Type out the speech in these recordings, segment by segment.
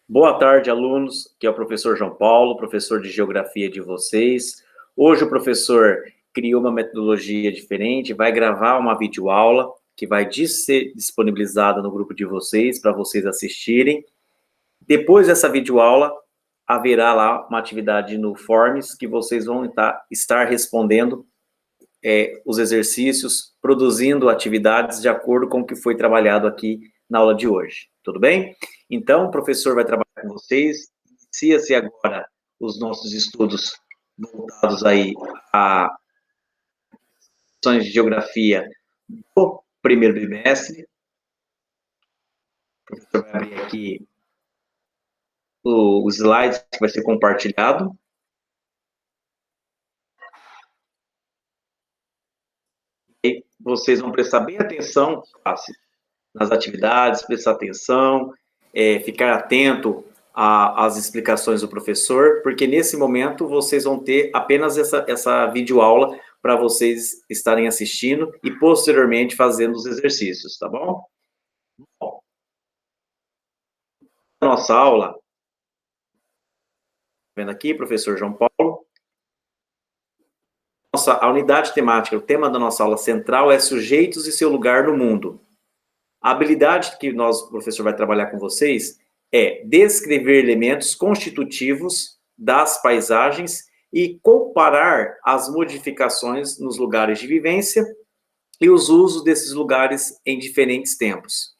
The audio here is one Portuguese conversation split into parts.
Boa tarde, alunos. Aqui é o professor João Paulo, professor de Geografia de vocês. Hoje o professor criou uma metodologia diferente, vai gravar uma videoaula que vai ser disponibilizada no grupo de vocês, para vocês assistirem. Depois dessa videoaula, haverá lá uma atividade no Forms, que vocês vão estar respondendo os exercícios, produzindo atividades de acordo com o que foi trabalhado aqui na aula de hoje. Tudo bem? Então, o professor vai trabalhar com vocês. Inicia-se agora os nossos estudos voltados aí a questões de geografia do primeiro bimestre. O professor vai abrir aqui os slides que vai ser compartilhado. E vocês vão prestar bem atenção nas atividades, prestar atenção, ficar atento às explicações do professor, porque nesse momento vocês vão ter apenas essa videoaula para vocês estarem assistindo e posteriormente fazendo os exercícios, tá bom? Bom, a nossa aula, vendo aqui, professor João Paulo, a unidade temática, o tema da nossa aula central é sujeitos e seu lugar no mundo. A habilidade que o professor vai trabalhar com vocês é descrever elementos constitutivos das paisagens e comparar as modificações nos lugares de vivência e os usos desses lugares em diferentes tempos.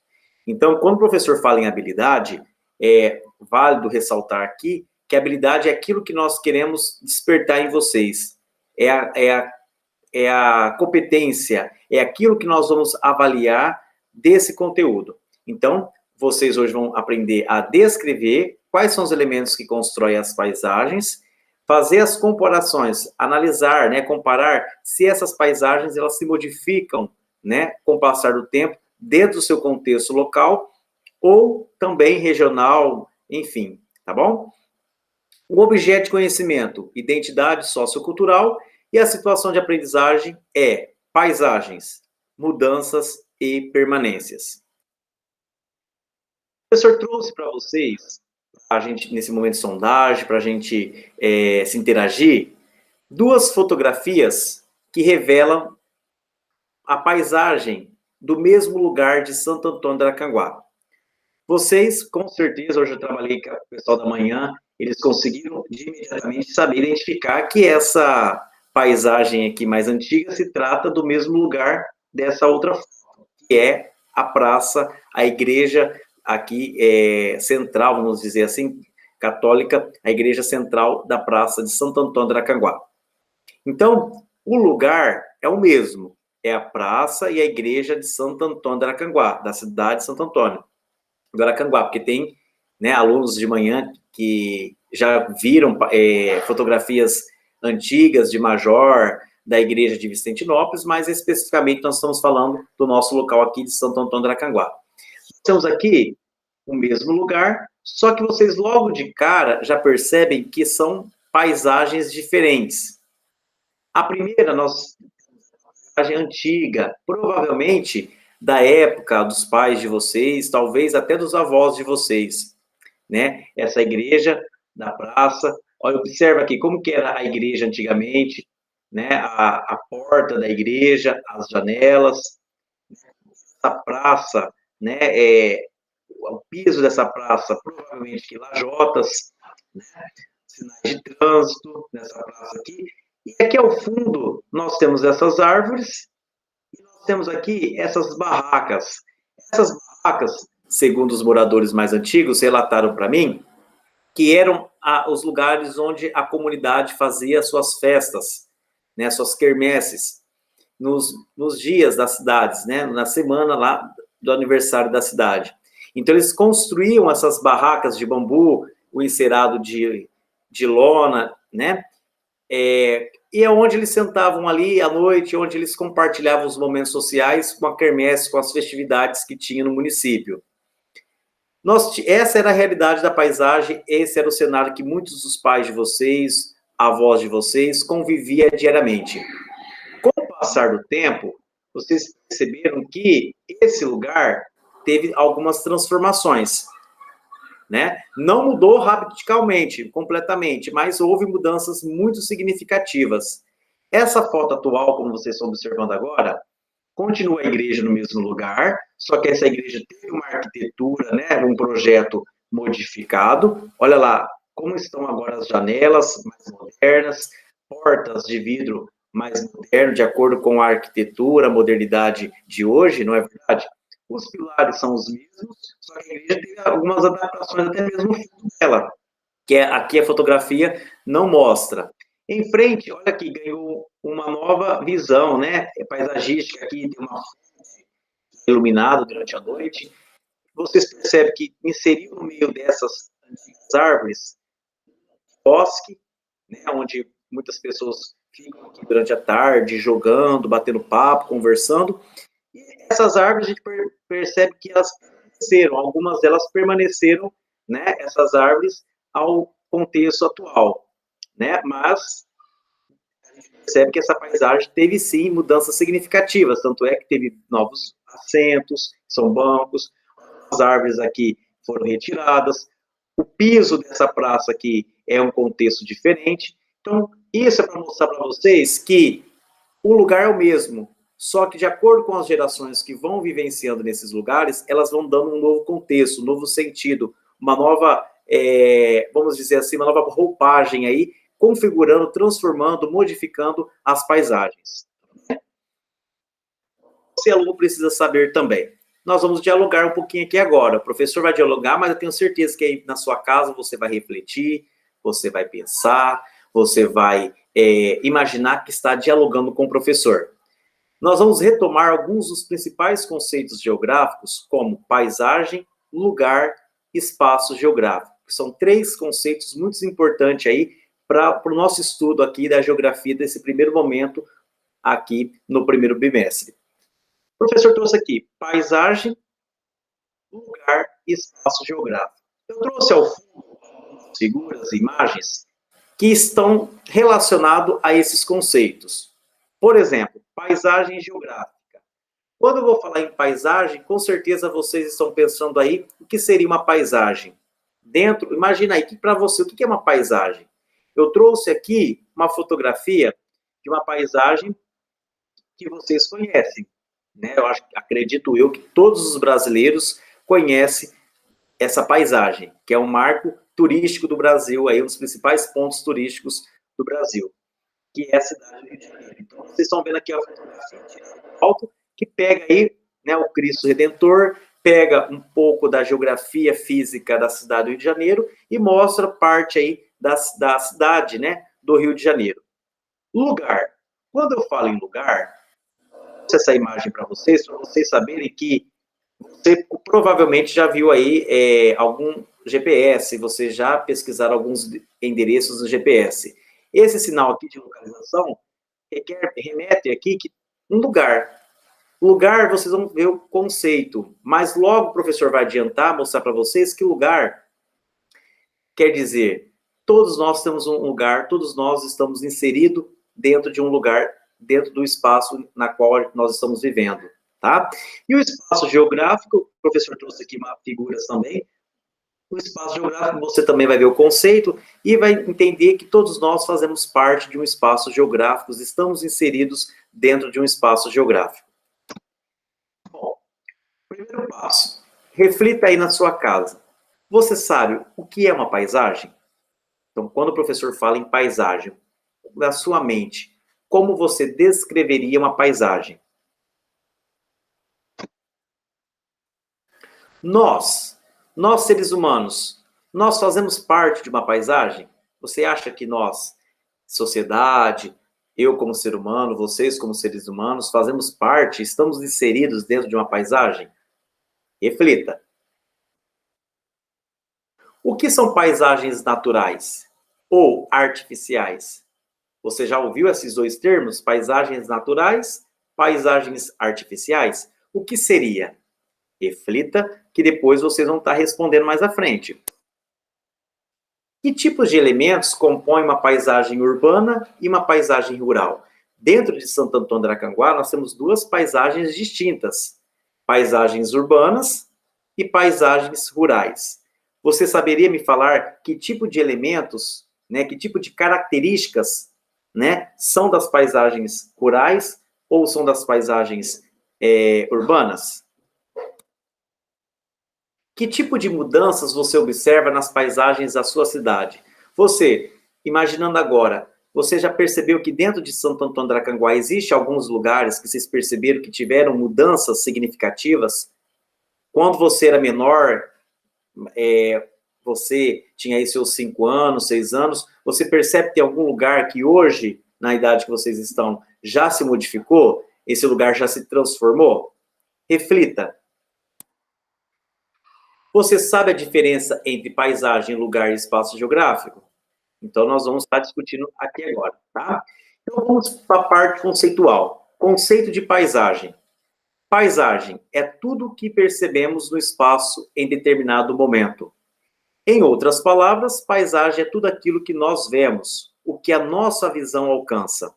Então, quando o professor fala em habilidade, é válido ressaltar aqui que a habilidade é aquilo que nós queremos despertar em vocês. É a competência, é aquilo que nós vamos avaliar desse conteúdo. Então, vocês hoje vão aprender a descrever quais são os elementos que constroem as paisagens, fazer as comparações, analisar, né, comparar se essas paisagens elas se modificam, né, com o passar do tempo, dentro do seu contexto local ou também regional, enfim, tá bom? O objeto de conhecimento, identidade sociocultural, e a situação de aprendizagem é paisagens, mudanças e permanências. O professor trouxe para vocês, a gente, nesse momento de sondagem, para a gente se interagir, duas fotografias que revelam a paisagem do mesmo lugar de Santo Antônio do Aracanguá. Vocês, com certeza, hoje eu trabalhei com o pessoal da manhã, eles conseguiram imediatamente saber identificar que essa paisagem aqui mais antiga se trata do mesmo lugar dessa outra foto, que é a praça, a igreja aqui central, vamos dizer assim, católica, a igreja central da praça de Santo Antônio do Aracanguá. Então, o lugar é o mesmo, é a praça e a igreja de Santo Antônio do Aracanguá, da cidade de Santo Antônio do Aracanguá, porque tem, né, alunos de manhã que já viram fotografias antigas de Major, da igreja de Vicentinópolis, mas especificamente nós estamos falando do nosso local aqui de Santo Antônio do Aracanguá. Estamos aqui no mesmo lugar, só que vocês logo de cara já percebem que são paisagens diferentes. A primeira, paisagem antiga, provavelmente da época dos pais de vocês, talvez até dos avós de vocês, né? Essa igreja da praça, olha, observa aqui como que era a igreja antigamente, né? A porta da igreja, as janelas, essa praça, né? O piso dessa praça, provavelmente que lajotas, né? Sinais de trânsito nessa praça aqui. E aqui ao fundo nós temos essas árvores e nós temos aqui essas barracas. Essas barracas, segundo os moradores mais antigos, relataram para mim que eram os lugares onde a comunidade fazia suas festas, né, suas quermesses, nos dias das cidades, né, na semana lá do aniversário da cidade. Então, eles construíam essas barracas de bambu, o encerado de lona, né, e é onde eles sentavam ali à noite, onde eles compartilhavam os momentos sociais com a quermesse, com as festividades que tinha no município. Essa era a realidade da paisagem, esse era o cenário que muitos dos pais de vocês, avós de vocês, conviviam diariamente. Com o passar do tempo, vocês perceberam que esse lugar teve algumas transformações. né? Não mudou radicalmente, completamente, mas houve mudanças muito significativas. Essa foto atual, como vocês estão observando agora, continua a igreja no mesmo lugar, só que essa igreja teve uma arquitetura, né, um projeto modificado. Olha lá como estão agora as janelas mais modernas, portas de vidro mais moderno, de acordo com a arquitetura, a modernidade de hoje, não é verdade? Os pilares são os mesmos, só que a igreja teve algumas adaptações até mesmo no fundo dela, que aqui a fotografia não mostra. Em frente, olha aqui, ganhou uma nova visão, né? Paisagística aqui, tem uma fonte iluminada durante a noite. Vocês percebem que inseriu no meio dessas antigas árvores, bosque, né? Onde muitas pessoas ficam aqui durante a tarde, jogando, batendo papo, conversando. E essas árvores, a gente percebe que elas permaneceram, algumas delas permaneceram, né? Essas árvores ao contexto atual, né? Mas a gente percebe que essa paisagem teve sim mudanças significativas, tanto é que teve novos assentos, são bancos, as árvores aqui foram retiradas, o piso dessa praça aqui é um contexto diferente. Então, isso é para mostrar para vocês que o lugar é o mesmo, só que de acordo com as gerações que vão vivenciando nesses lugares, elas vão dando um novo contexto, um novo sentido, uma nova, vamos dizer assim, uma nova roupagem aí, configurando, transformando, modificando as paisagens. Esse aluno precisa saber também. Nós vamos dialogar um pouquinho aqui agora. O professor vai dialogar, mas eu tenho certeza que aí na sua casa você vai refletir, você vai pensar, você vai imaginar que está dialogando com o professor. Nós vamos retomar alguns dos principais conceitos geográficos, como paisagem, lugar, espaço geográfico. São 3 conceitos muito importantes aí para o nosso estudo aqui da geografia desse primeiro momento aqui no primeiro bimestre. O professor trouxe aqui paisagem, lugar e espaço geográfico. Eu trouxe ao fundo figuras, imagens que estão relacionadas a esses conceitos. Por exemplo, paisagem geográfica. Quando eu vou falar em paisagem, com certeza vocês estão pensando aí o que seria uma paisagem. Imagina aí, para você, o que é uma paisagem? Eu trouxe aqui uma fotografia de uma paisagem que vocês conhecem, né? Acredito eu que todos os brasileiros conhecem essa paisagem, que é um marco turístico do Brasil, aí um dos principais pontos turísticos do Brasil, que é a cidade do Rio de Janeiro. Então, vocês estão vendo aqui a fotografia de alto, que pega aí, né, o Cristo Redentor, pega um pouco da geografia física da cidade do Rio de Janeiro e mostra parte aí da cidade, né, do Rio de Janeiro. Lugar. Quando eu falo em lugar, essa imagem para vocês saberem que você provavelmente já viu aí algum GPS, vocês já pesquisaram alguns endereços no GPS. Esse sinal aqui de localização remete aqui que um lugar. Lugar, vocês vão ver o conceito, mas logo o professor vai adiantar, mostrar para vocês que lugar quer dizer, todos nós temos um lugar, todos nós estamos inseridos dentro de um lugar, dentro do espaço na qual nós estamos vivendo, tá? E o espaço geográfico, o professor trouxe aqui figuras também. O espaço geográfico, você também vai ver o conceito e vai entender que todos nós fazemos parte de um espaço geográfico, estamos inseridos dentro de um espaço geográfico. Bom, primeiro passo, reflita aí na sua casa. Você sabe o que é uma paisagem? Então, quando o professor fala em paisagem, na sua mente, como você descreveria uma paisagem? Nós seres humanos, nós fazemos parte de uma paisagem? Você acha que nós, sociedade, eu como ser humano, vocês como seres humanos, fazemos parte, estamos inseridos dentro de uma paisagem? Reflita. O que são paisagens naturais ou artificiais? Você já ouviu esses 2 termos? Paisagens naturais, paisagens artificiais? O que seria? Reflita, que depois vocês vão estar respondendo mais à frente. Que tipos de elementos compõem uma paisagem urbana e uma paisagem rural? Dentro de Santo Antônio do Aracanguá, nós temos 2 paisagens distintas. Paisagens urbanas e paisagens rurais. você saberia me falar que tipo de elementos, né, que tipo de características, né, são das paisagens rurais ou são das paisagens urbanas? Que tipo de mudanças você observa nas paisagens da sua cidade? Você, imaginando agora, você já percebeu que dentro de Santo Antônio da Acanguá existe alguns lugares que vocês perceberam que tiveram mudanças significativas? Quando você era menor, você tinha aí seus 5 anos, 6 anos, você percebe que tem algum lugar que hoje, na idade que vocês estão, já se modificou? Esse lugar já se transformou? Reflita. Você sabe a diferença entre paisagem, lugar e espaço geográfico? Então, nós vamos estar discutindo aqui agora, tá? Então, vamos para a parte conceitual. Conceito de paisagem. Paisagem é tudo o que percebemos no espaço em determinado momento. Em outras palavras, paisagem é tudo aquilo que nós vemos, o que a nossa visão alcança.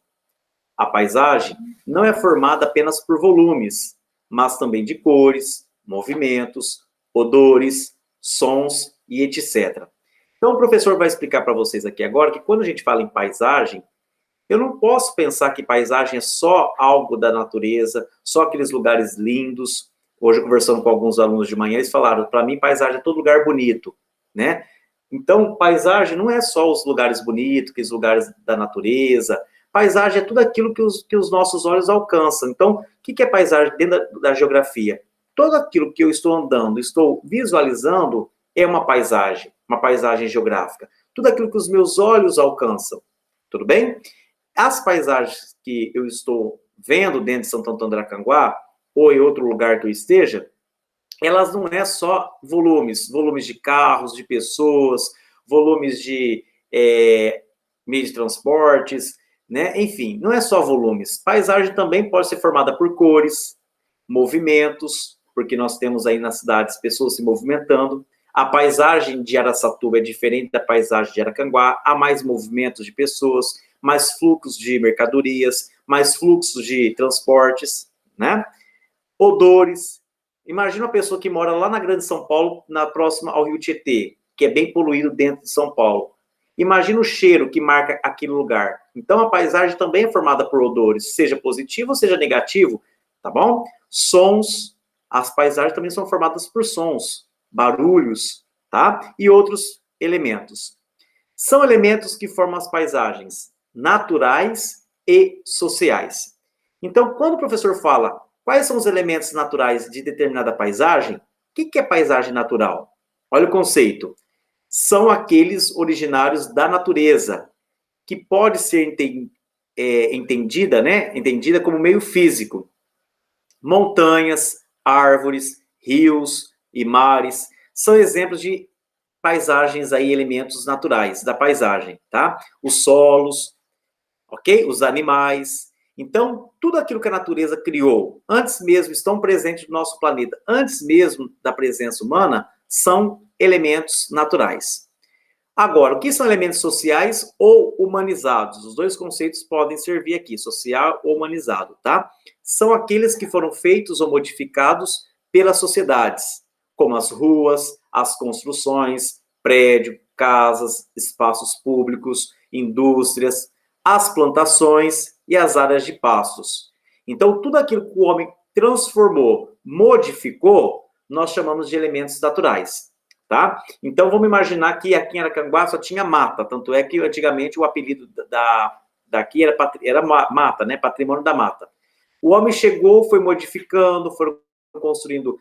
A paisagem não é formada apenas por volumes, mas também de cores, movimentos, odores, sons e etc. Então, o professor vai explicar para vocês aqui agora que quando a gente fala em paisagem, eu não posso pensar que paisagem é só algo da natureza, só aqueles lugares lindos. Hoje, conversando com alguns alunos de manhã, eles falaram, para mim, paisagem é todo lugar bonito, né? Então, paisagem não é só os lugares bonitos, aqueles lugares da natureza. Paisagem é tudo aquilo que os nossos olhos alcançam. Então, o que é paisagem dentro da geografia? Tudo aquilo que eu estou andando, estou visualizando, é uma paisagem geográfica. Tudo aquilo que os meus olhos alcançam. Tudo bem? As paisagens que eu estou vendo dentro de Santo Antônio do Acanguá, ou em outro lugar que eu esteja, elas não é só volumes de carros, de pessoas, volumes de meios de transportes, né? Enfim, não é só volumes. Paisagem também pode ser formada por cores, movimentos, porque nós temos aí nas cidades pessoas se movimentando. A paisagem de Araçatuba é diferente da paisagem de Aracanguá, há mais movimentos de pessoas, mais fluxos de mercadorias, mais fluxos de transportes, né? Odores. Imagina uma pessoa que mora lá na Grande São Paulo, próxima ao Rio Tietê, que é bem poluído dentro de São Paulo. Imagina o cheiro que marca aquele lugar. Então, a paisagem também é formada por odores, seja positivo ou seja negativo, tá bom? Sons, as paisagens também são formadas por sons, barulhos, tá? E outros elementos. São elementos que formam as paisagens naturais e sociais. Então, quando o professor fala quais são os elementos naturais de determinada paisagem, o que é paisagem natural? Olha o conceito. São aqueles originários da natureza, que pode ser entendida, né? Entendida como meio físico. Montanhas, árvores, rios e mares são exemplos de paisagens aí, elementos naturais da paisagem, tá? Os solos, ok? Os animais. Então, tudo aquilo que a natureza criou, antes mesmo, estão presentes no nosso planeta, antes mesmo da presença humana, são elementos naturais. Agora, o que são elementos sociais ou humanizados? Os dois conceitos podem servir aqui, social ou humanizado, tá? São aqueles que foram feitos ou modificados pelas sociedades, como as ruas, as construções, prédios, casas, espaços públicos, indústrias, as plantações e as áreas de pastos. Então, tudo aquilo que o homem transformou, modificou, nós chamamos de elementos naturais. Tá? Então, vamos imaginar que aqui em Aracanguá só tinha mata, tanto é que antigamente o apelido daqui era mata, né? Patrimônio da mata. O homem chegou, foi modificando, foram construindo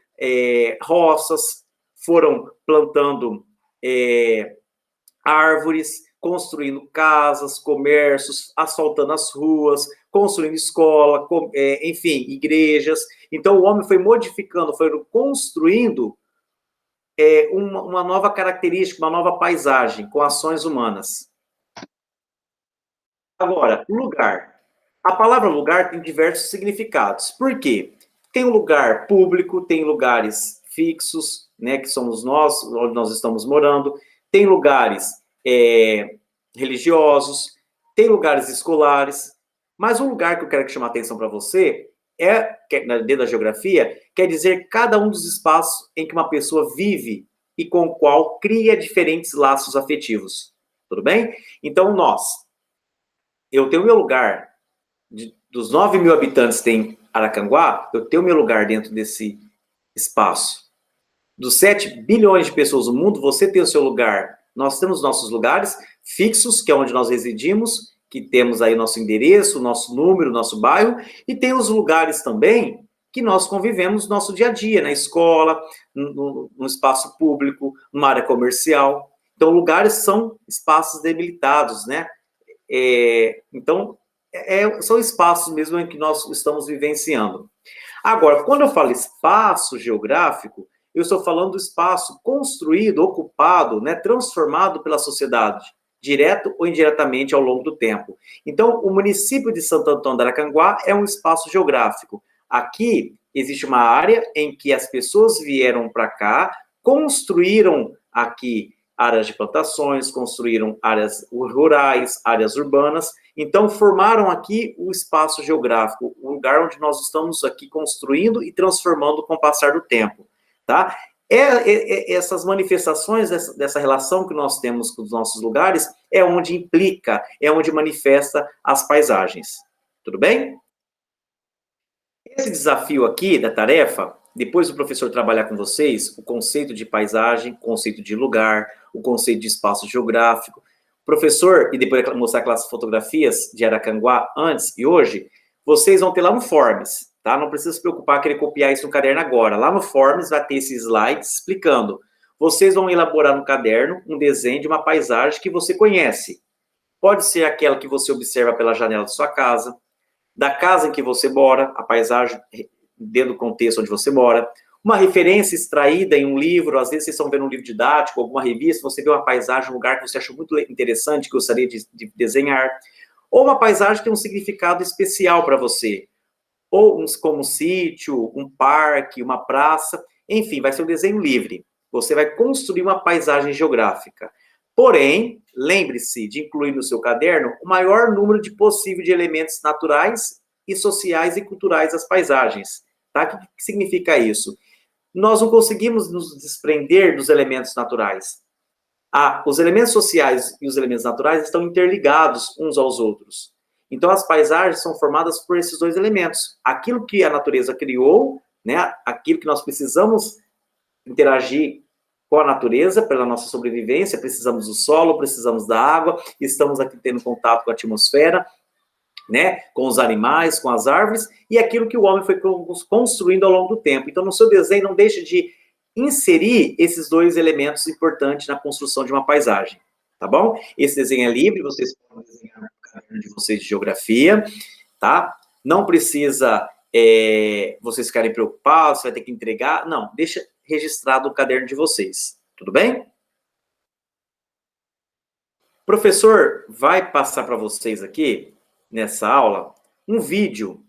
roças, foram plantando árvores, construindo casas, comércios, asfaltando as ruas, construindo escola, enfim, igrejas. Então, o homem foi modificando, foi construindo uma nova característica, uma nova paisagem com ações humanas. Agora, lugar. A palavra lugar tem diversos significados. Por quê? Tem um lugar público, tem lugares fixos, né, que somos nós, onde nós estamos morando, tem lugares religiosos, tem lugares escolares, mas um lugar que eu quero chamar a atenção para você dentro da geografia, quer dizer cada um dos espaços em que uma pessoa vive e com o qual cria diferentes laços afetivos. Tudo bem? Então, eu tenho meu lugar, dos 9 mil habitantes que tem Aracanguá, eu tenho meu lugar dentro desse espaço. Dos 7 bilhões de pessoas no mundo, você tem o seu lugar. Nós temos nossos lugares fixos, que é onde nós residimos, que temos aí nosso endereço, nosso número, nosso bairro, e tem os lugares também que nós convivemos no nosso dia a dia, na escola, no espaço público, numa área comercial. Então, lugares são espaços delimitados, né? Então, são espaços mesmo em que nós estamos vivenciando. Agora, quando eu falo espaço geográfico, eu estou falando do espaço construído, ocupado, né, transformado pela sociedade, direto ou indiretamente ao longo do tempo. Então, o município de Santo Antônio do Aracanguá é um espaço geográfico. Aqui existe uma área em que as pessoas vieram para cá, construíram aqui áreas de plantações, construíram áreas rurais, áreas urbanas, então formaram aqui o espaço geográfico, o lugar onde nós estamos aqui construindo e transformando com o passar do tempo, tá? Essas manifestações dessa relação que nós temos com os nossos lugares é onde implica, é onde manifesta as paisagens. Tudo bem? Esse desafio aqui da tarefa, depois do professor trabalhar com vocês, o conceito de paisagem, o conceito de lugar, o conceito de espaço geográfico. Professor, e depois mostrar aquelas fotografias de Aracanguá antes e hoje, vocês vão ter lá no Forms, tá? Não precisa se preocupar querer copiar isso no caderno agora. Lá no Forms vai ter esses slides explicando. Vocês vão elaborar no caderno um desenho de uma paisagem que você conhece. Pode ser aquela que você observa pela janela de sua casa, da casa em que você mora, a paisagem dentro do contexto onde você mora, uma referência extraída em um livro, às vezes vocês estão vendo um livro didático, alguma revista, você vê uma paisagem, um lugar que você achou muito interessante, que gostaria de desenhar, ou uma paisagem que tem um significado especial para você, ou como um sítio, um parque, uma praça, enfim, vai ser um desenho livre. Você vai construir uma paisagem geográfica. Porém, lembre-se de incluir no seu caderno o maior número de possível de elementos naturais e sociais e culturais das paisagens. Tá? O que significa isso? Nós não conseguimos nos desprender dos elementos naturais. Os elementos sociais e os elementos naturais estão interligados uns aos outros. Então, as paisagens são formadas por esses dois elementos. Aquilo que a natureza criou, né, aquilo que nós precisamos interagir com a natureza pela nossa sobrevivência, precisamos do solo, precisamos da água, estamos aqui tendo contato com a atmosfera, né, com os animais, com as árvores, e aquilo que o homem foi construindo ao longo do tempo. Então, no seu desenho, não deixe de inserir esses dois elementos importantes na construção de uma paisagem, tá bom? Esse desenho é livre, vocês podem desenhar no caderno de vocês de geografia, tá? Não precisa vocês ficarem preocupados, você vai ter que entregar, não, deixa registrado no caderno de vocês, tudo bem? O professor vai passar para vocês aqui, nessa aula, um vídeo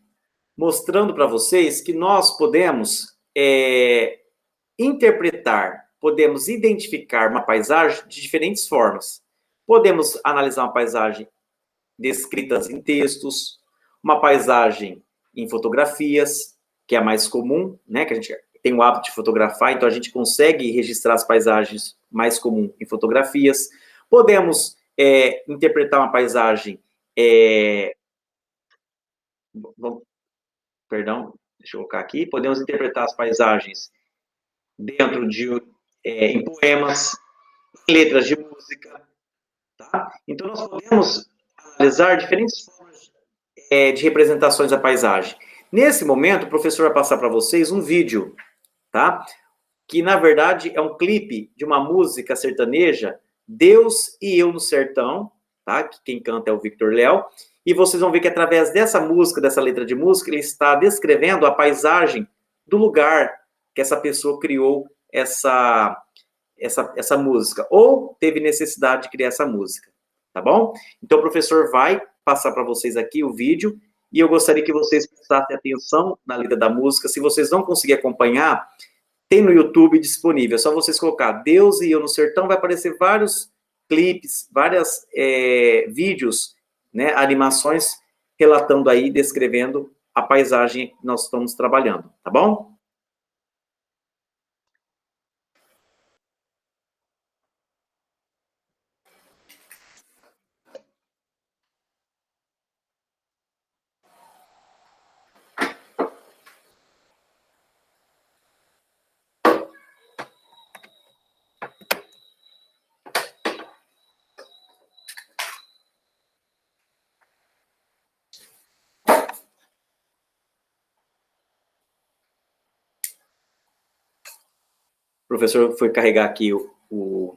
mostrando para vocês que nós podemos interpretar, podemos identificar uma paisagem de diferentes formas. Podemos analisar uma paisagem descrita em textos, uma paisagem em fotografias, que é a mais comum, né? Que a gente tem o hábito de fotografar, então a gente consegue registrar as paisagens mais comuns em fotografias. Podemos interpretar uma paisagem. Perdão, deixa eu colocar aqui. Podemos interpretar as paisagens dentro em poemas, em letras de música, tá? Então, nós podemos analisar diferentes formas de representações da paisagem. Nesse momento, o professor vai passar para vocês um vídeo, tá? Que, na verdade, é um clipe de uma música sertaneja, Deus e Eu no Sertão, tá? Que quem canta é o Victor Léo. E vocês vão ver que, através dessa música, dessa letra de música, ele está descrevendo a paisagem do lugar que essa pessoa criou essa música, ou teve necessidade de criar essa música, tá bom? Então, o professor vai passar para vocês aqui o vídeo, e eu gostaria que vocês prestassem atenção na letra da música. Se vocês não conseguirem acompanhar, tem no YouTube disponível, é só vocês colocar Deus e Eu no Sertão, vai aparecer vários clipes, vários vídeos, né, animações, relatando aí, descrevendo a paisagem que nós estamos trabalhando, tá bom? professor foi carregar aqui o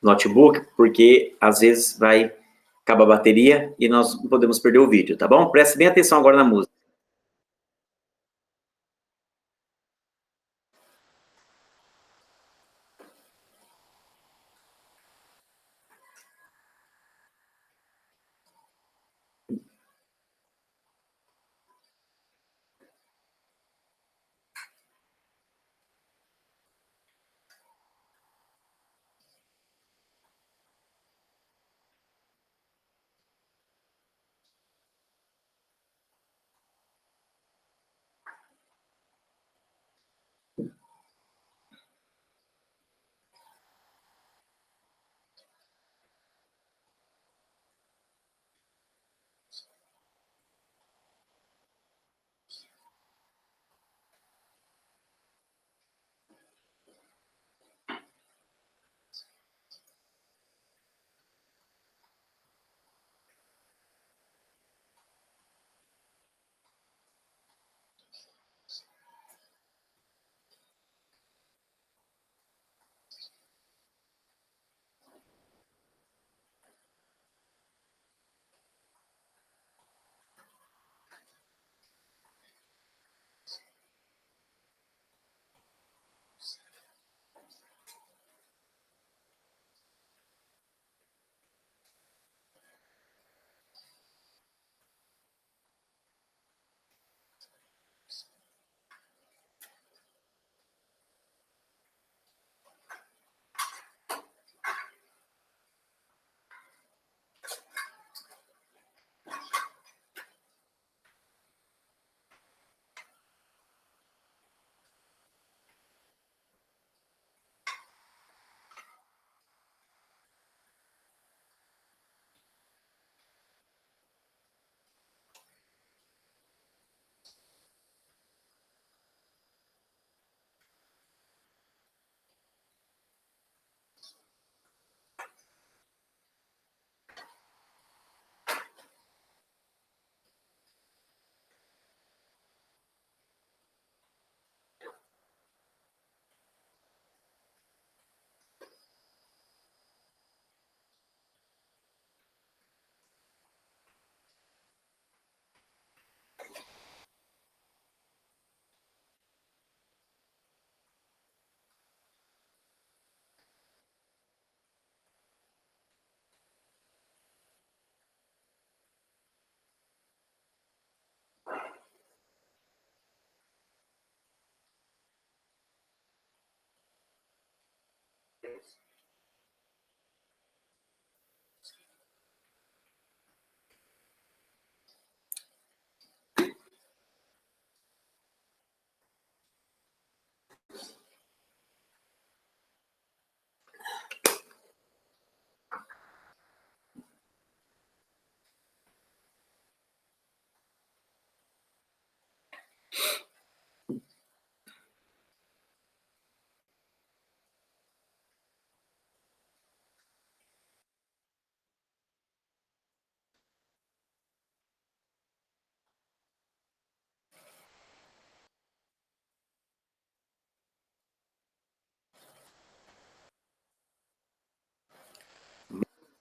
notebook, porque às vezes vai acabar a bateria e nós não podemos perder o vídeo, tá bom? Preste bem atenção agora na música.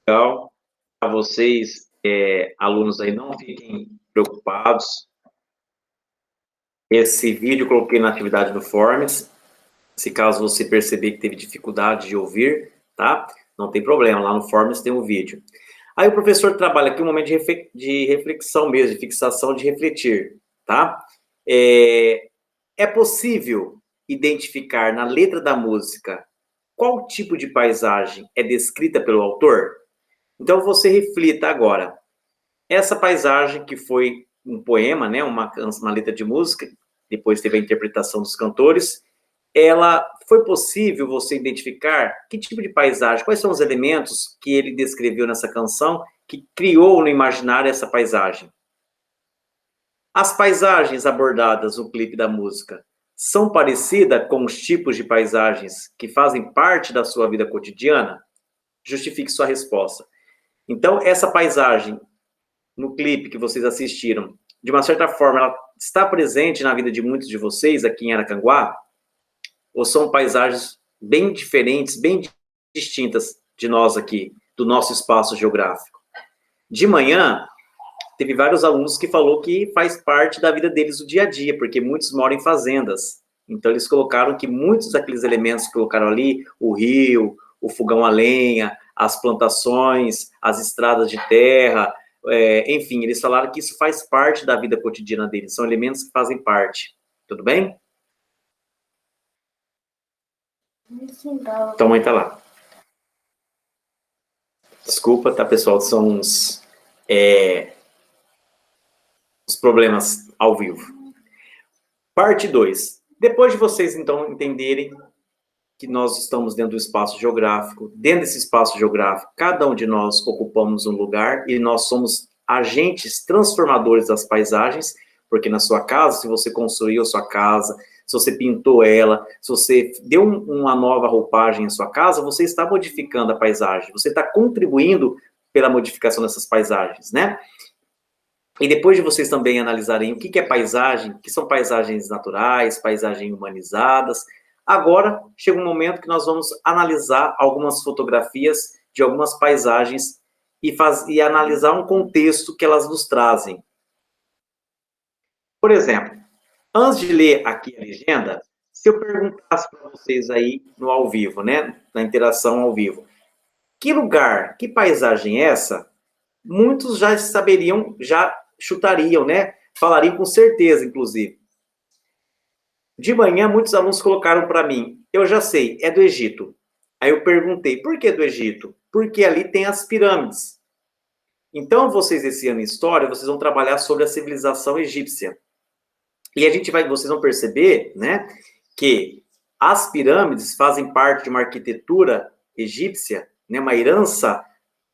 Legal. Para vocês, alunos aí, não fiquem preocupados. Esse vídeo eu coloquei na atividade do Forms. Se caso você perceber que teve dificuldade de ouvir, tá? Não tem problema, lá no Forms tem um vídeo. Aí o professor trabalha aqui um momento de reflexão mesmo, de fixação, de refletir, tá? É possível identificar na letra da música qual tipo de paisagem é descrita pelo autor? Então você reflita agora. Essa paisagem que foi um poema, né, uma letra de música, depois teve a interpretação dos cantores, ela foi possível você identificar que tipo de paisagem, quais são os elementos que ele descreveu nessa canção que criou no imaginário essa paisagem? As paisagens abordadas no clipe da música são parecidas com os tipos de paisagens que fazem parte da sua vida cotidiana? Justifique sua resposta. Então, essa paisagem no clipe que vocês assistiram, de uma certa forma, ela está presente na vida de muitos de vocês aqui em Aracanguá? ou são paisagens bem diferentes, bem distintas de nós aqui, do nosso espaço geográfico? De manhã, teve vários alunos que falou que faz parte da vida deles o dia a dia, porque muitos moram em fazendas. Então, eles colocaram que muitos daqueles elementos que colocaram ali, o rio, o fogão a lenha, as plantações, as estradas de terra, enfim, eles falaram que isso faz parte da vida cotidiana deles, são elementos que fazem parte. Tudo bem? Então, mãe tá lá. Desculpa, tá, pessoal? São uns problemas ao vivo. Parte 2. Depois de vocês, então, entenderem que nós estamos dentro do espaço geográfico, dentro desse espaço geográfico, cada um de nós ocupamos um lugar e nós somos agentes transformadores das paisagens, porque na sua casa, se você construiu a sua casa, se você pintou ela, se você deu uma nova roupagem em sua casa, você está modificando a paisagem, você está contribuindo pela modificação dessas paisagens, né? E depois de vocês também analisarem o que é paisagem, o que são paisagens naturais, paisagens humanizadas, agora chega um momento que nós vamos analisar algumas fotografias de algumas paisagens e analisar um contexto que elas nos trazem. Por exemplo, antes de ler aqui a legenda, se eu perguntasse para vocês aí no ao vivo, né, na interação ao vivo, que lugar, que paisagem é essa? Muitos já saberiam, já chutariam, né? Falariam com certeza, inclusive. De manhã, muitos alunos colocaram para mim, eu já sei, é do Egito. Aí eu perguntei, por que do Egito? Porque ali tem as pirâmides. Então, vocês, esse ano em História, vocês vão trabalhar sobre a civilização egípcia. E vocês vão perceber, né, que as pirâmides fazem parte de uma arquitetura egípcia, né, uma herança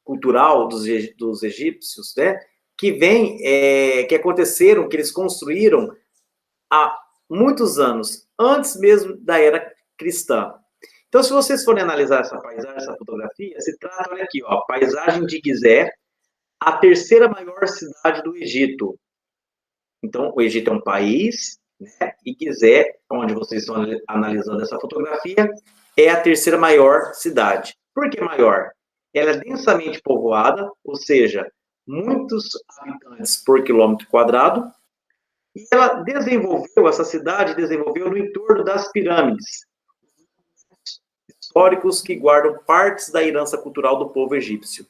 cultural dos egípcios, né, que aconteceram, que eles construíram há muitos anos, antes mesmo da era cristã. Então, se vocês forem analisar essa paisagem, essa fotografia, se trata, olha aqui, ó, paisagem de Gizé, a terceira maior cidade do Egito. Então, o Egito é um país, né, e Gizé, onde vocês estão analisando essa fotografia, é a terceira maior cidade. Por que maior? Ela é densamente povoada, ou seja, muitos habitantes por quilômetro quadrado, e essa cidade desenvolveu no entorno das pirâmides, históricos que guardam partes da herança cultural do povo egípcio.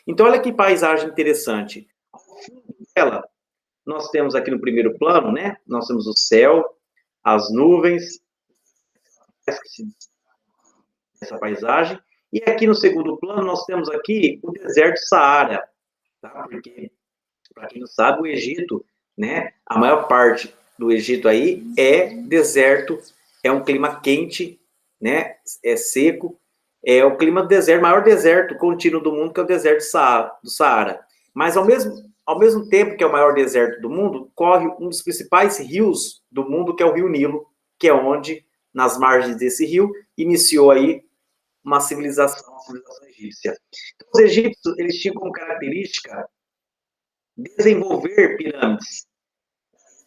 Então, olha que paisagem interessante. Ao fundo dela, nós temos aqui no primeiro plano, né? Nós temos o céu, as nuvens, essa paisagem. E aqui no segundo plano, nós temos aqui o deserto Saara, tá? Porque, para quem não sabe, o Egito, né? A maior parte do Egito aí é deserto, é um clima quente, né? É seco, é o clima do deserto, maior deserto contínuo do mundo, que é o deserto do Saara. Mas ao mesmo tempo que é o maior deserto do mundo, corre um dos principais rios do mundo, que é o Rio Nilo, que é onde, nas margens desse rio, iniciou aí uma civilização, a civilização egípcia. Então, os egípcios, eles tinham como característica desenvolver pirâmides.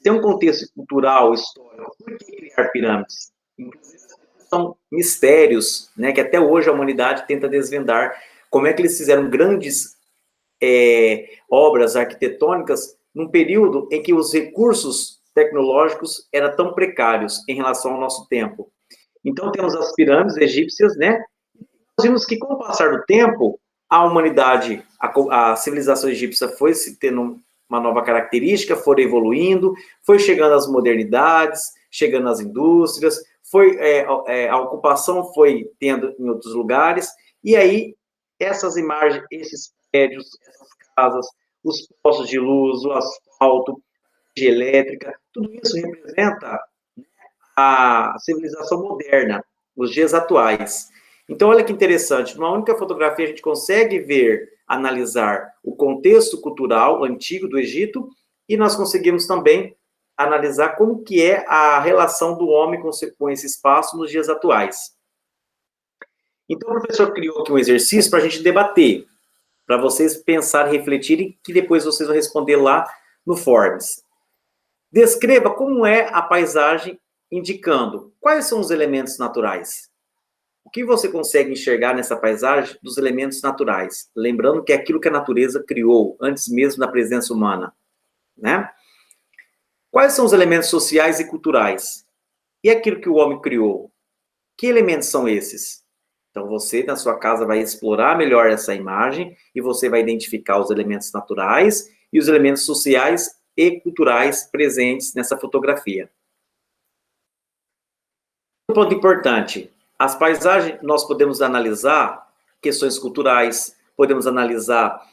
Tem um contexto cultural, histórico. Por que criar pirâmides? Inclusive, são mistérios, né, que até hoje a humanidade tenta desvendar. Como é que eles fizeram grandes obras arquitetônicas num período em que os recursos tecnológicos eram tão precários em relação ao nosso tempo. Então, temos as pirâmides egípcias, né? Nós vimos que, com o passar do tempo, a humanidade, a civilização egípcia foi se tendo uma nova característica, foram evoluindo, foi chegando às modernidades, chegando às indústrias, a ocupação foi tendo em outros lugares, e aí essas imagens, esses prédios, essas casas, os postos de luz, o asfalto, a energia elétrica, tudo isso representa a civilização moderna, os dias atuais. Então, olha que interessante, numa única fotografia a gente consegue ver, analisar o contexto cultural antigo do Egito, e nós conseguimos também analisar como que é a relação do homem com esse espaço nos dias atuais. Então, o professor criou aqui um exercício para a gente debater, para vocês pensarem, refletirem, que depois vocês vão responder lá no Forms. Descreva como é a paisagem indicando quais são os elementos naturais. O que você consegue enxergar nessa paisagem dos elementos naturais? Lembrando que é aquilo que a natureza criou, antes mesmo da presença humana, né? Quais são os elementos sociais e culturais? E aquilo que o homem criou? Que elementos são esses? Então, você, na sua casa, vai explorar melhor essa imagem e você vai identificar os elementos naturais e os elementos sociais e culturais presentes nessa fotografia. Um ponto importante, as paisagens, nós podemos analisar questões culturais, podemos analisar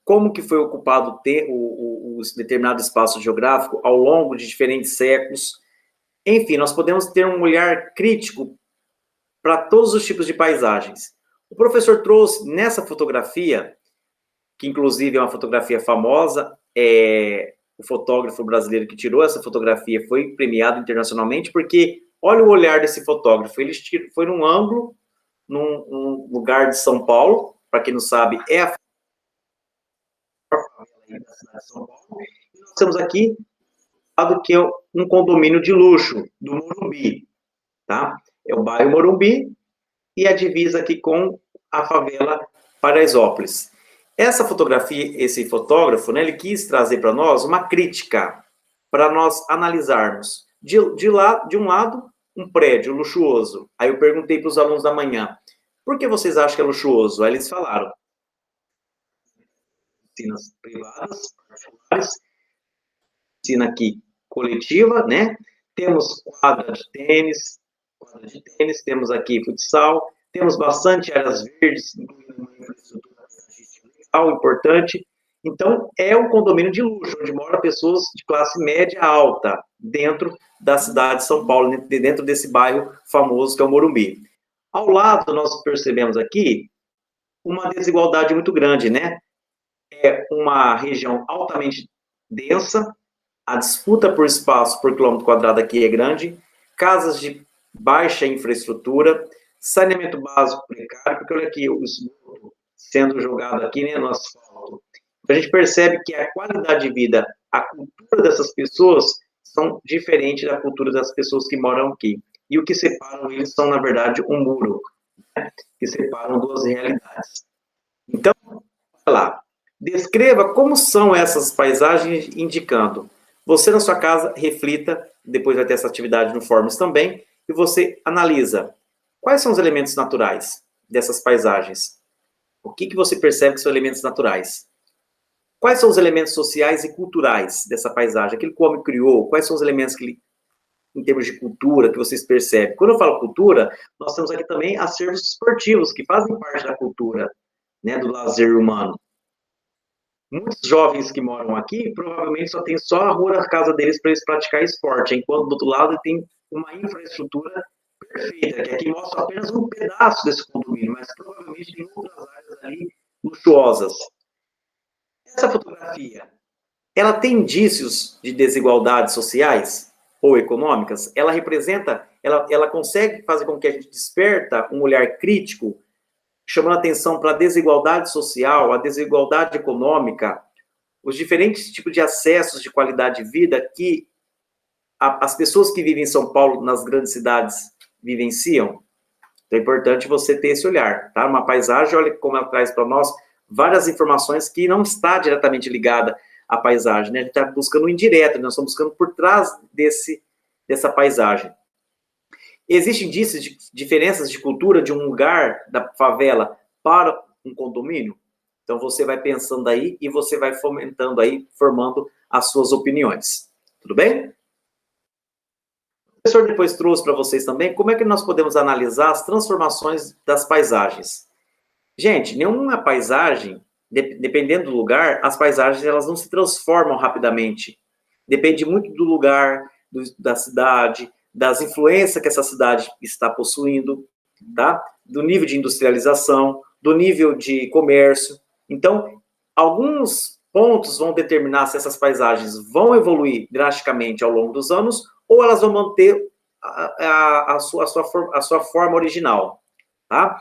como que foi ocupado o determinado espaço geográfico ao longo de diferentes séculos. Enfim, nós podemos ter um olhar crítico para todos os tipos de paisagens. O professor trouxe nessa fotografia, que inclusive é uma fotografia famosa, o fotógrafo brasileiro que tirou essa fotografia foi premiado internacionalmente, porque olha o olhar desse fotógrafo, ele foi num ângulo, num lugar de São Paulo, para quem não sabe, é a favela da cidade de São Paulo, e nós temos aqui que é um condomínio de luxo, do Morumbi, tá? É o bairro Morumbi, e a divisa aqui com a favela Paraisópolis. Essa fotografia, esse fotógrafo, né, ele quis trazer para nós uma crítica, para nós analisarmos. De um lado, um prédio luxuoso. Aí eu perguntei para os alunos da manhã, por que vocês acham que é luxuoso? Aí eles falaram, piscinas privadas, particulares, piscina aqui coletiva, né? Temos quadra de tênis, temos aqui futsal, temos bastante áreas verdes, incluindo uma infraestrutura legal, importante. Então, é um condomínio de luxo, onde moram pessoas de classe média alta, dentro da cidade de São Paulo, dentro desse bairro famoso que é o Morumbi. Ao lado, nós percebemos aqui uma desigualdade muito grande, né? É uma região altamente densa, a disputa por espaço por quilômetro quadrado aqui é grande, casas de baixa infraestrutura, saneamento básico precário, porque olha aqui o esgoto sendo jogado aqui, né, no asfalto. A gente percebe que a qualidade de vida, a cultura dessas pessoas são diferentes da cultura das pessoas que moram aqui. E o que separam eles são, na verdade, um muro, né, que separam duas realidades. Então, olha lá, descreva como são essas paisagens indicando. Você na sua casa reflita, depois vai ter essa atividade no Forms também, e você analisa quais são os elementos naturais dessas paisagens. O que você percebe que são elementos naturais? Quais são os elementos sociais e culturais dessa paisagem? Aquilo que o homem criou, quais são os elementos que, em termos de cultura, que vocês percebem? Quando eu falo cultura, nós temos aqui também acervos esportivos, que fazem parte da cultura, né, do lazer humano. Muitos jovens que moram aqui, provavelmente só tem só a rua da casa deles para eles praticar esporte, enquanto do outro lado tem uma infraestrutura perfeita, que aqui mostra apenas um pedaço desse condomínio, mas provavelmente tem outras áreas ali luxuosas. Essa fotografia, ela tem indícios de desigualdades sociais ou econômicas? Ela representa, ela consegue fazer com que a gente desperta um olhar crítico, chamando atenção para a desigualdade social, a desigualdade econômica, os diferentes tipos de acessos de qualidade de vida que as pessoas que vivem em São Paulo, nas grandes cidades, vivenciam. Então é importante você ter esse olhar, tá? Uma paisagem, olha como ela traz para nós várias informações que não está diretamente ligada à paisagem, né? A gente está buscando o indireto, nós estamos buscando por trás dessa paisagem. Existem indícios de diferenças de cultura de um lugar da favela para um condomínio? Então, você vai pensando aí e você vai fomentando aí, formando as suas opiniões. Tudo bem? O professor depois trouxe para vocês também como é que nós podemos analisar as transformações das paisagens. Gente, nenhuma paisagem, dependendo do lugar, as paisagens elas não se transformam rapidamente. Depende muito do lugar, da cidade, das influências que essa cidade está possuindo, tá? Do nível de industrialização, do nível de comércio. Então, alguns pontos vão determinar se essas paisagens vão evoluir drasticamente ao longo dos anos ou elas vão manter a sua forma original, tá?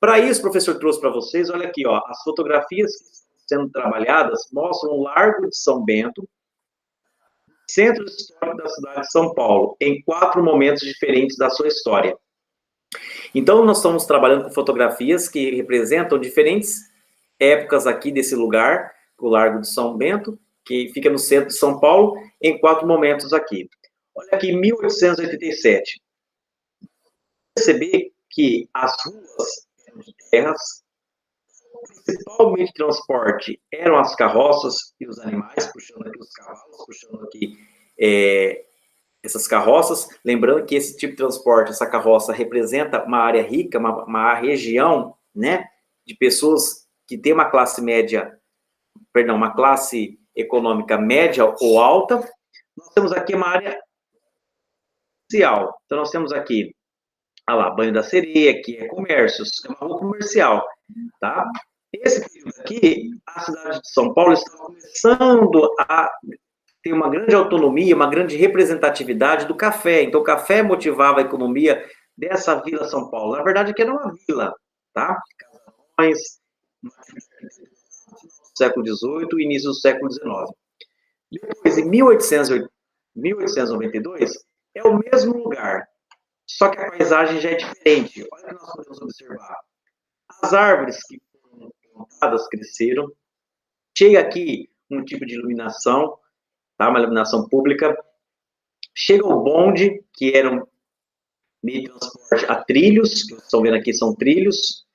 Para isso, o professor trouxe para vocês, olha aqui, ó, as fotografias que estão sendo trabalhadas mostram o Largo de São Bento, centro histórico da cidade de São Paulo, em 4 momentos diferentes da sua história. Então, nós estamos trabalhando com fotografias que representam diferentes épocas aqui desse lugar, o Largo de São Bento, que fica no centro de São Paulo, em 4 momentos aqui. Olha aqui, 1887. Perceber que as ruas eram de terras, o principal meio de transporte eram as carroças e os animais, puxando aqui os cavalos, puxando aqui essas carroças. Lembrando que esse tipo de transporte, essa carroça, representa uma área rica, uma região, né, de pessoas que têm uma classe média, perdão, uma classe econômica média ou alta. Nós temos aqui uma área comercial. Então, nós temos aqui, olha lá, Banho da Sereia, que é comércios, é uma rua comercial, tá? Esse período aqui, a cidade de São Paulo está começando a ter uma grande autonomia, uma grande representatividade do café. Então, o café motivava a economia dessa Vila São Paulo. Na verdade, aqui era uma vila, tá? Casarões, século XVIII e início do século XIX. Depois, em 1892, é o mesmo lugar, só que a paisagem já é diferente. Olha o que nós podemos observar. As árvores que foram plantadas cresceram. Chega aqui um tipo de iluminação, tá? Uma iluminação pública. Chega o bonde, que era um meio de transporte a trilhos, que vocês estão vendo aqui são trilhos.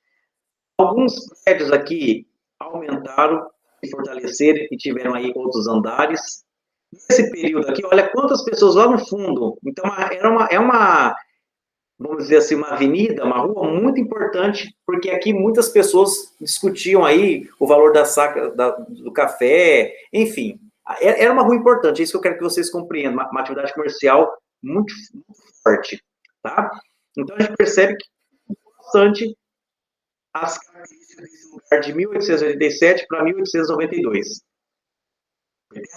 Alguns prédios aqui aumentaram, se fortaleceram e tiveram aí outros andares. Nesse período aqui, olha quantas pessoas lá no fundo. Então, vamos dizer assim, uma avenida, uma rua muito importante, porque aqui muitas pessoas discutiam aí o valor da saca, do café, enfim. Era uma rua importante, é isso que eu quero que vocês compreendam, uma atividade comercial muito, muito forte, tá? Então, a gente percebe que bastante as características desse lugar de 1887 para 1892.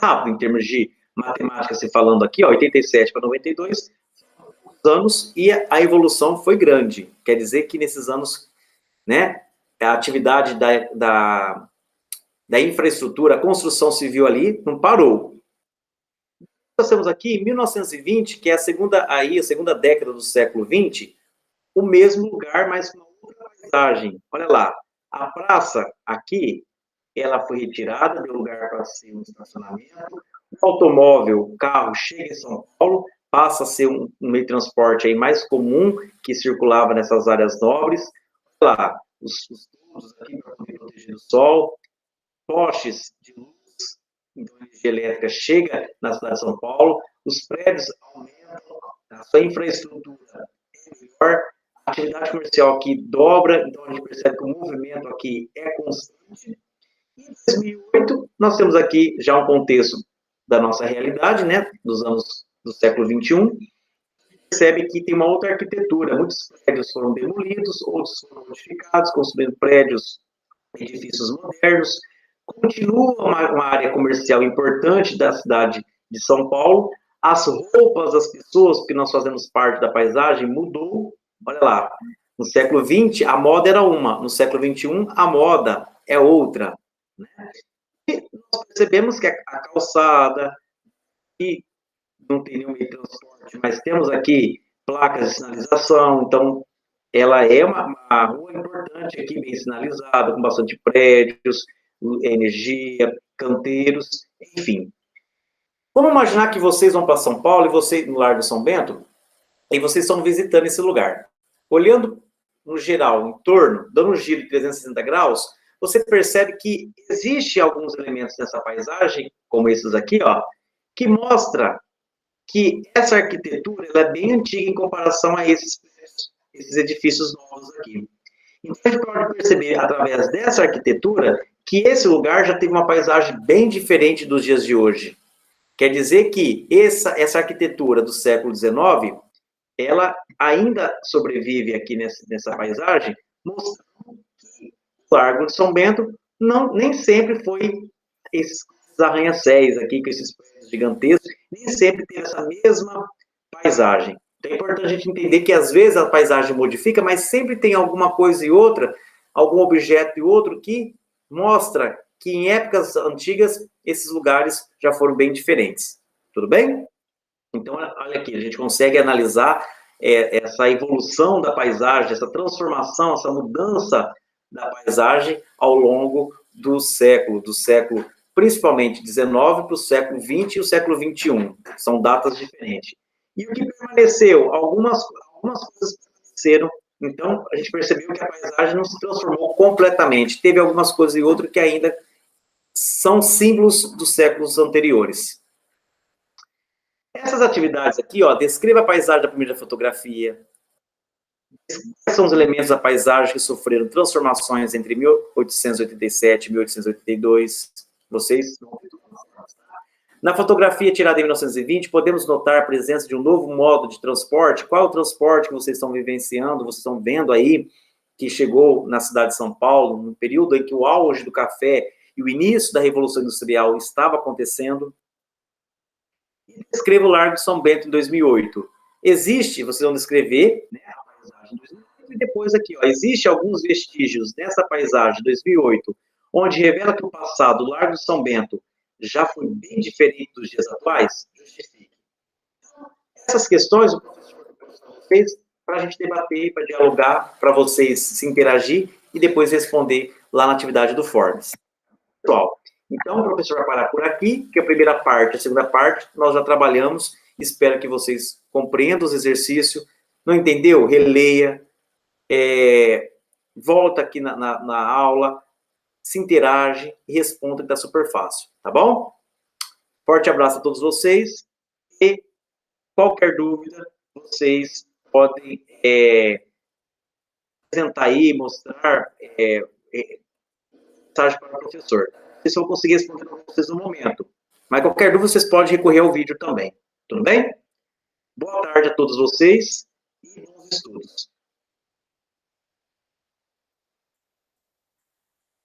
Rápido, em termos de matemática, se falando aqui, ó, 87 para 92, anos, e a evolução foi grande. Quer dizer que nesses anos, né, a atividade da infraestrutura, a construção civil ali, não parou. Nós temos aqui, em 1920, que é a segunda década do século XX, o mesmo lugar, mas com uma outra paisagem. Olha lá, a praça aqui, ela foi retirada, deu lugar para ser um estacionamento. O automóvel, o carro, chega em São Paulo, passa a ser um meio de transporte aí mais comum que circulava nessas áreas nobres. Olha lá, os tubos aqui para poder proteger do sol, postes de luz, então a energia elétrica chega na cidade de São Paulo, os prédios aumentam, a sua infraestrutura é melhor, a atividade comercial aqui dobra, então a gente percebe que o movimento aqui é constante. Em 2008, nós temos aqui já um contexto da nossa realidade, né, dos anos do século XXI, percebe que tem uma outra arquitetura. Muitos prédios foram demolidos, outros foram modificados, construindo prédios, edifícios modernos. Continua uma área comercial importante da cidade de São Paulo. As roupas das pessoas, porque nós fazemos parte da paisagem, mudou. Olha lá, no século XX, a moda era uma, no século XXI, a moda é outra. Né? E nós percebemos que a calçada, que não tem nenhum meio de transporte, mas temos aqui placas de sinalização, então ela é uma rua importante aqui, bem sinalizada, com bastante prédios, energia, canteiros, enfim. Vamos imaginar que vocês vão para São Paulo, e vocês no Largo de São Bento, e vocês estão visitando esse lugar. Olhando no geral, em torno, dando um giro de 360 graus, você percebe que existe alguns elementos nessa paisagem, como esses aqui, ó, que mostra que essa arquitetura ela é bem antiga em comparação a esses edifícios novos aqui. Então, a gente pode perceber, através dessa arquitetura, que esse lugar já teve uma paisagem bem diferente dos dias de hoje. Quer dizer que essa arquitetura do século XIX, ela ainda sobrevive aqui nessa paisagem, mostrando que o Largo de São Bento nem sempre foi esses arranha-céus aqui, com esses prédios gigantescos, nem sempre tem essa mesma paisagem. Então é importante a gente entender que às vezes a paisagem modifica, mas sempre tem alguma coisa e outra, algum objeto e outro que mostra que em épocas antigas esses lugares já foram bem diferentes. Tudo bem? Então, olha aqui, a gente consegue analisar essa evolução da paisagem, essa transformação, essa mudança da paisagem ao longo do século principalmente 19 para o século 20 e o século 21. São datas diferentes. E o que permaneceu? Algumas coisas permaneceram. Então, a gente percebeu que a paisagem não se transformou completamente. Teve algumas coisas e outras que ainda são símbolos dos séculos anteriores. Essas atividades aqui, ó, descreva a paisagem da primeira fotografia. Quais são os elementos da paisagem que sofreram transformações entre 1887 e 1882? Vocês? Na fotografia tirada em 1920, podemos notar a presença de um novo modo de transporte. Qual é o transporte que vocês estão vivenciando? Vocês estão vendo aí que chegou na cidade de São Paulo, no período em que o auge do café e o início da Revolução Industrial estava acontecendo. Descreva o Largo de São Bento em 2008. Existe, vocês vão descrever, né, a paisagem de 2008, e depois aqui, ó, existe alguns vestígios dessa paisagem de 2008, onde revela que o passado, o Largo de São Bento, já foi bem diferente dos dias atuais? Justifique. Essas questões o professor fez para a gente debater, para dialogar, para vocês se interagir e depois responder lá na atividade do Forbes. Pessoal, então, o professor vai parar por aqui, que a primeira parte, a segunda parte, nós já trabalhamos. Espero que vocês compreendam os exercícios. Não entendeu? Releia. Volta aqui na aula, se interage e responda, que está super fácil. Tá bom? Forte abraço a todos vocês. E qualquer dúvida, vocês podem apresentar aí, mostrar mensagem para o professor. Se eu conseguir responder para vocês no momento. Mas qualquer dúvida, vocês podem recorrer ao vídeo também. Tudo bem? Boa tarde a todos vocês e bons estudos.